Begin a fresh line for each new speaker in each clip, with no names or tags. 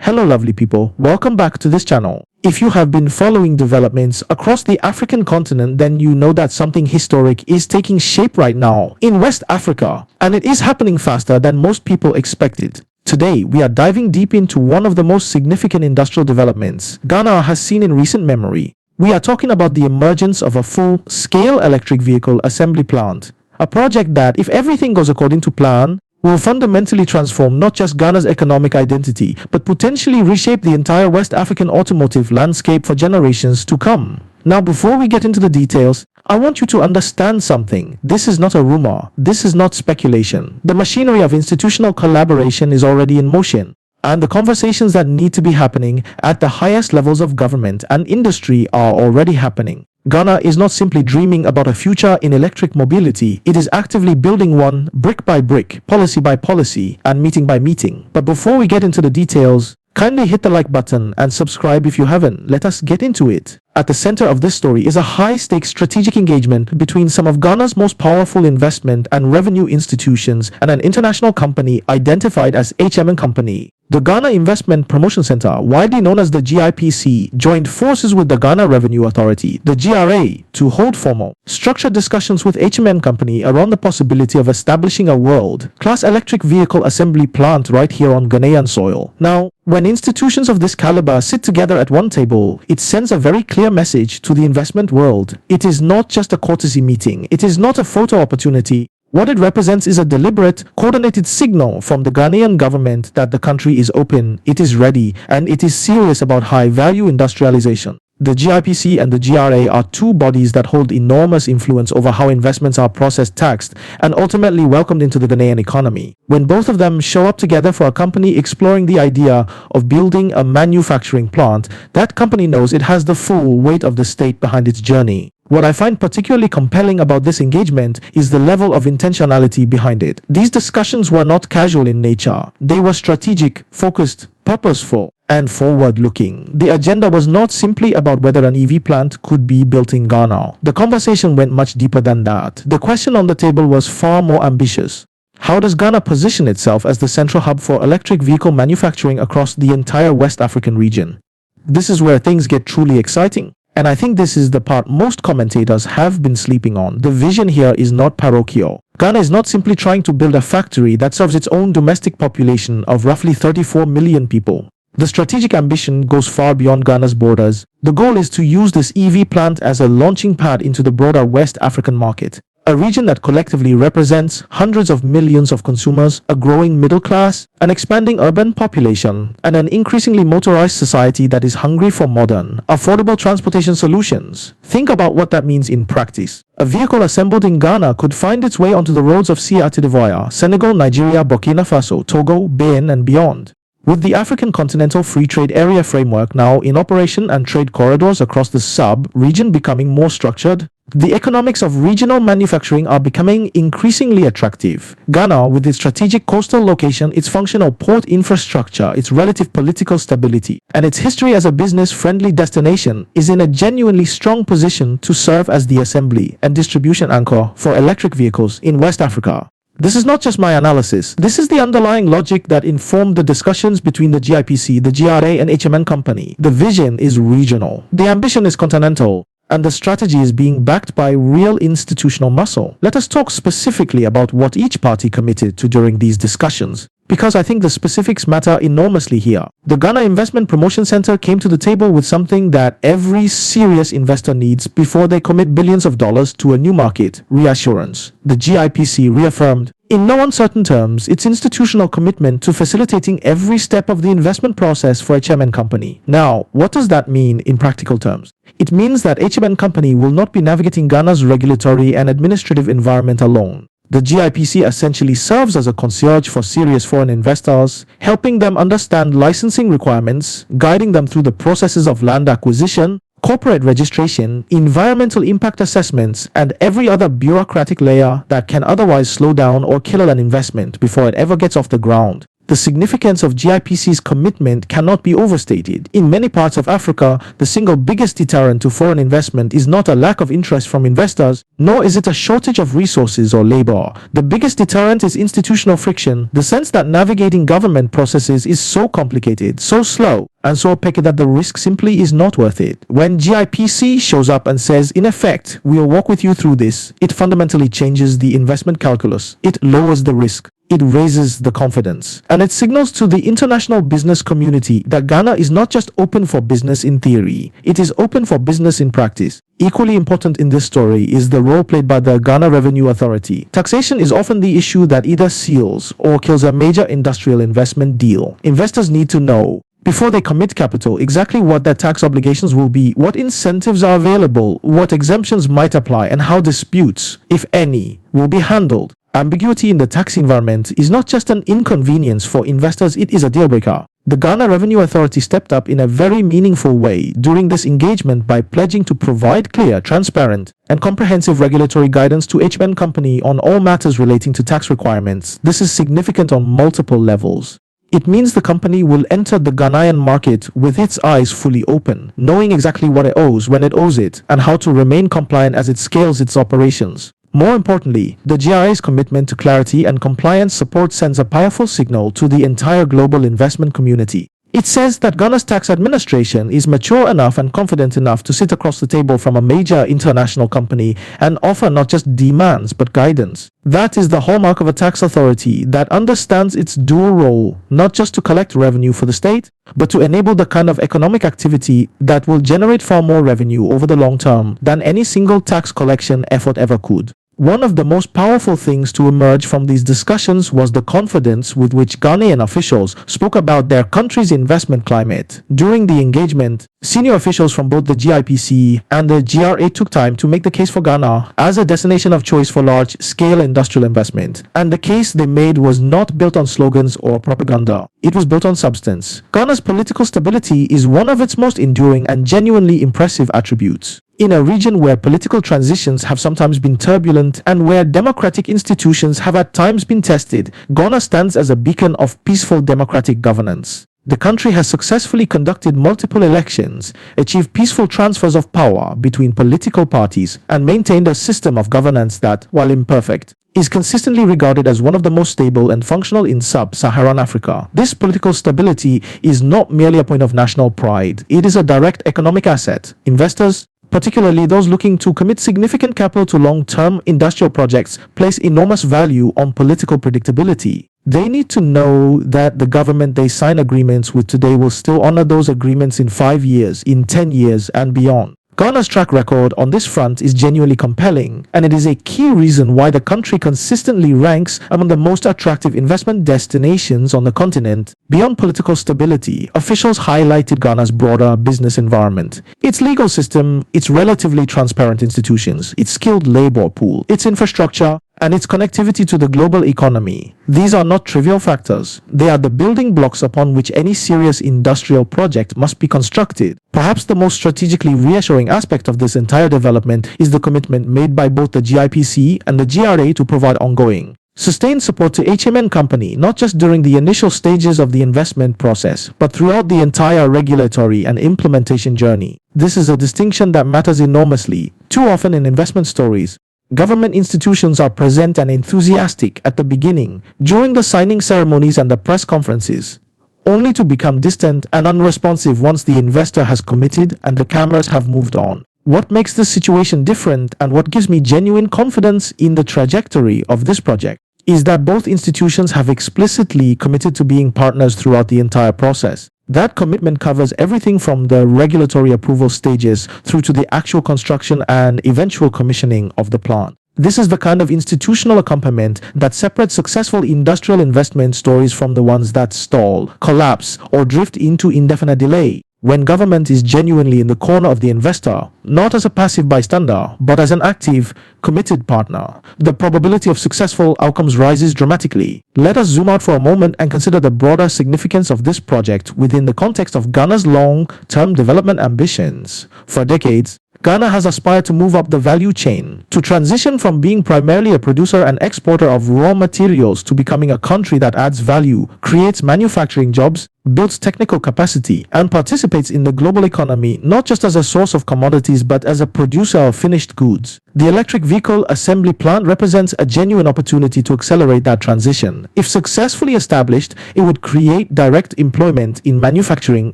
Hello lovely people, welcome back to this channel. If you have been following developments across the African continent, then you know that something historic is taking shape right now in West Africa, and it is happening faster than most people expected. Today, we are diving deep into one of the most significant industrial developments Ghana has seen in recent memory. We are talking about the emergence of a full-scale electric vehicle assembly plant, a project that, if everything goes according to plan, will fundamentally transform not just Ghana's economic identity, but potentially reshape the entire West African automotive landscape for generations to come. Now, before we get into the details, I want you to understand something. This is not a rumor. This is not speculation. The machinery of institutional collaboration is already in motion, and the conversations that need to be happening at the highest levels of government and industry are already happening. Ghana is not simply dreaming about a future in electric mobility, it is actively building one brick by brick, policy by policy, and meeting by meeting. But before we get into the details, kindly hit the like button and subscribe if you haven't. Let us get into it. At the center of this story is a high-stakes strategic engagement between some of Ghana's most powerful investment and revenue institutions and an international company identified as HM & Company. The Ghana Investment Promotion Center, widely known as the GIPC, joined forces with the Ghana Revenue Authority, the GRA, to hold formal, structured discussions with HM & Company around the possibility of establishing a world-class electric vehicle assembly plant right here on Ghanaian soil. Now, when institutions of this caliber sit together at one table, it sends a very clear message to the investment world. It is not just a courtesy meeting. It is not a photo opportunity. What it represents is a deliberate, coordinated signal from the Ghanaian government that the country is open, it is ready, and it is serious about high-value industrialization. The GIPC and the GRA are two bodies that hold enormous influence over how investments are processed, taxed, and ultimately welcomed into the Ghanaian economy. When both of them show up together for a company exploring the idea of building a manufacturing plant, that company knows it has the full weight of the state behind its journey. What I find particularly compelling about this engagement is the level of intentionality behind it. These discussions were not casual in nature. They were strategic, focused, purposeful, and forward-looking. The agenda was not simply about whether an EV plant could be built in Ghana. The conversation went much deeper than that. The question on the table was far more ambitious. How does Ghana position itself as the central hub for electric vehicle manufacturing across the entire West African region? This is where things get truly exciting. And I think this is the part most commentators have been sleeping on. The vision here is not parochial. Ghana is not simply trying to build a factory that serves its own domestic population of roughly 34 million people. The strategic ambition goes far beyond Ghana's borders. The goal is to use this EV plant as a launching pad into the broader West African market, a region that collectively represents hundreds of millions of consumers, a growing middle class, an expanding urban population, and an increasingly motorized society that is hungry for modern, affordable transportation solutions. Think about what that means in practice. A vehicle assembled in Ghana could find its way onto the roads of Cote d'Ivoire, Senegal, Nigeria, Burkina Faso, Togo, Benin, and beyond. With the African Continental Free Trade Area framework now in operation and trade corridors across the sub-region becoming more structured, the economics of regional manufacturing are becoming increasingly attractive. Ghana, with its strategic coastal location, its functional port infrastructure, its relative political stability, and its history as a business-friendly destination, is in a genuinely strong position to serve as the assembly and distribution anchor for electric vehicles in West Africa. This is not just my analysis. This is the underlying logic that informed the discussions between the GIPC, the GRA, and HM & Company. The vision is regional. The ambition is continental. And the strategy is being backed by real institutional muscle. Let us talk specifically about what each party committed to during these discussions, because I think the specifics matter enormously here. The Ghana Investment Promotion Center came to the table with something that every serious investor needs before they commit billions of dollars to a new market: reassurance. The GIPC reaffirmed, in no uncertain terms, its institutional commitment to facilitating every step of the investment process for HM & Company. Now, what does that mean in practical terms? It means that HM & Company will not be navigating Ghana's regulatory and administrative environment alone. The GIPC essentially serves as a concierge for serious foreign investors, helping them understand licensing requirements, guiding them through the processes of land acquisition, corporate registration, environmental impact assessments, and every other bureaucratic layer that can otherwise slow down or kill an investment before it ever gets off the ground. The The significance of GIPC's commitment cannot be overstated. In many parts of Africa, the single biggest deterrent to foreign investment is not a lack of interest from investors, nor is it a shortage of resources or labor. The biggest deterrent is institutional friction, the sense that navigating government processes is so complicated, so slow, and so opaque that the risk simply is not worth it. When GIPC shows up and says, in effect, we'll walk with you through this, it fundamentally changes the investment calculus. It lowers the risk. It raises the confidence. And it signals to the international business community that Ghana is not just open for business in theory, it is open for business in practice. Equally important in this story is the role played by the Ghana Revenue Authority. Taxation is often the issue that either seals or kills a major industrial investment deal. Investors need to know, before they commit capital, exactly what their tax obligations will be, what incentives are available, what exemptions might apply, and how disputes, if any, will be handled. Ambiguity in the tax environment is not just an inconvenience for investors, it is a deal-breaker. The Ghana Revenue Authority stepped up in a very meaningful way during this engagement by pledging to provide clear, transparent, and comprehensive regulatory guidance to HMN Company on all matters relating to tax requirements. This is significant on multiple levels. It means the company will enter the Ghanaian market with its eyes fully open, knowing exactly what it owes when it owes it, and how to remain compliant as it scales its operations. More importantly, the GRA's commitment to clarity and compliance support sends a powerful signal to the entire global investment community. It says that Ghana's tax administration is mature enough and confident enough to sit across the table from a major international company and offer not just demands but guidance. That is the hallmark of a tax authority that understands its dual role, not just to collect revenue for the state, but to enable the kind of economic activity that will generate far more revenue over the long term than any single tax collection effort ever could. One of the most powerful things to emerge from these discussions was the confidence with which Ghanaian officials spoke about their country's investment climate. During the engagement, senior officials from both the GIPC and the GRA took time to make the case for Ghana as a destination of choice for large-scale industrial investment. And the case they made was not built on slogans or propaganda. It was built on substance. Ghana's political stability is one of its most enduring and genuinely impressive attributes. In a region where political transitions have sometimes been turbulent and where democratic institutions have at times been tested, Ghana stands as a beacon of peaceful democratic governance. The country has successfully conducted multiple elections, achieved peaceful transfers of power between political parties, and maintained a system of governance that, while imperfect, is consistently regarded as one of the most stable and functional in sub-Saharan Africa. This political stability is not merely a point of national pride, it is a direct economic asset. Investors, particularly those looking to commit significant capital to long-term industrial projects, place enormous value on political predictability. They need to know that the government they sign agreements with today will still honor those agreements in 5 years, in 10 years, and beyond. Ghana's track record on this front is genuinely compelling, and it is a key reason why the country consistently ranks among the most attractive investment destinations on the continent. Beyond political stability, officials highlighted Ghana's broader business environment, its legal system, its relatively transparent institutions, its skilled labor pool, its infrastructure, and its connectivity to the global economy. These are not trivial factors. They are the building blocks upon which any serious industrial project must be constructed. Perhaps the most strategically reassuring aspect of this entire development is the commitment made by both the GIPC and the GRA to provide ongoing, sustained support to HMN Company, not just during the initial stages of the investment process, but throughout the entire regulatory and implementation journey. This is a distinction that matters enormously. Too often in investment stories, government institutions are present and enthusiastic at the beginning, during the signing ceremonies and the press conferences, only to become distant and unresponsive once the investor has committed and the cameras have moved on. What makes this situation different, and what gives me genuine confidence in the trajectory of this project, is that both institutions have explicitly committed to being partners throughout the entire process. That commitment covers everything from the regulatory approval stages through to the actual construction and eventual commissioning of the plant. This is the kind of institutional accompaniment that separates successful industrial investment stories from the ones that stall, collapse, or drift into indefinite delay. When government is genuinely in the corner of the investor, not as a passive bystander, but as an active, committed partner, the probability of successful outcomes rises dramatically. Let us zoom out for a moment and consider the broader significance of this project within the context of Ghana's long-term development ambitions. For decades, Ghana has aspired to move up the value chain, to transition from being primarily a producer and exporter of raw materials to becoming a country that adds value, creates manufacturing jobs, builds technical capacity, and participates in the global economy not just as a source of commodities but as a producer of finished goods. The electric vehicle assembly plant represents a genuine opportunity to accelerate that transition. If successfully established, it would create direct employment in manufacturing,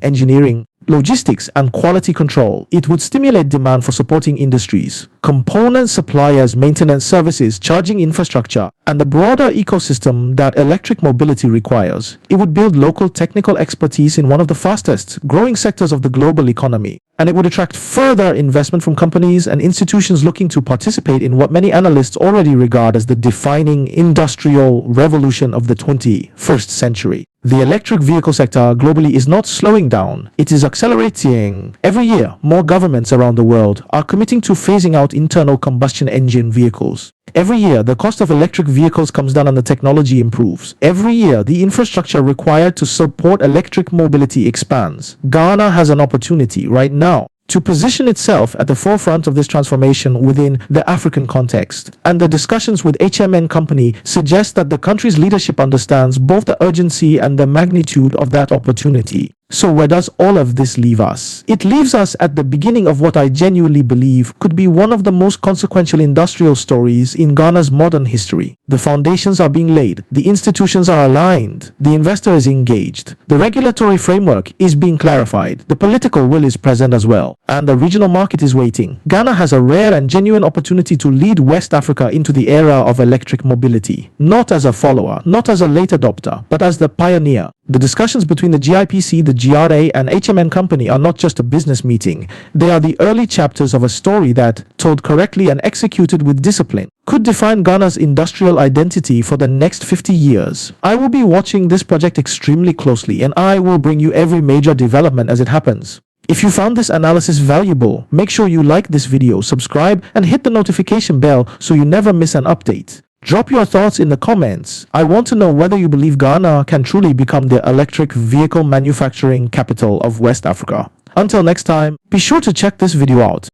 engineering, logistics, and quality control. It would stimulate demand for supporting industries, component suppliers, maintenance services, charging infrastructure, and the broader ecosystem that electric mobility requires. It would build local technical expertise in one of the fastest growing sectors of the global economy, and it would attract further investment from companies and institutions looking to participate in what many analysts already regard as the defining industrial revolution of the 21st century. The electric vehicle sector globally is not slowing down, it is accelerating. Every year, more governments around the world are committing to phasing out internal combustion engine vehicles. Every year, the cost of electric vehicles comes down and the technology improves. Every year, the infrastructure required to support electric mobility expands. Ghana has an opportunity right now to position itself at the forefront of this transformation within the African context. And the discussions with HMN Company suggest that the country's leadership understands both the urgency and the magnitude of that opportunity. So where does all of this leave us? It leaves us at the beginning of what I genuinely believe could be one of the most consequential industrial stories in Ghana's modern history. The foundations are being laid, the institutions are aligned, the investor is engaged, the regulatory framework is being clarified, the political will is present as well, and the regional market is waiting. Ghana has a rare and genuine opportunity to lead West Africa into the era of electric mobility, not as a follower, not as a late adopter, but as the pioneer. The discussions between the GIPC, the GRA, and HMN Company are not just a business meeting. They are the early chapters of a story that, told correctly and executed with discipline, could define Ghana's industrial identity for the next 50 years. I will be watching this project extremely closely, and I will bring you every major development as it happens. If you found this analysis valuable, make sure you like this video, subscribe, and hit the notification bell so you never miss an update. Drop your thoughts in the comments. I want to know whether you believe Ghana can truly become the electric vehicle manufacturing capital of West Africa. Until next time, be sure to check this video out.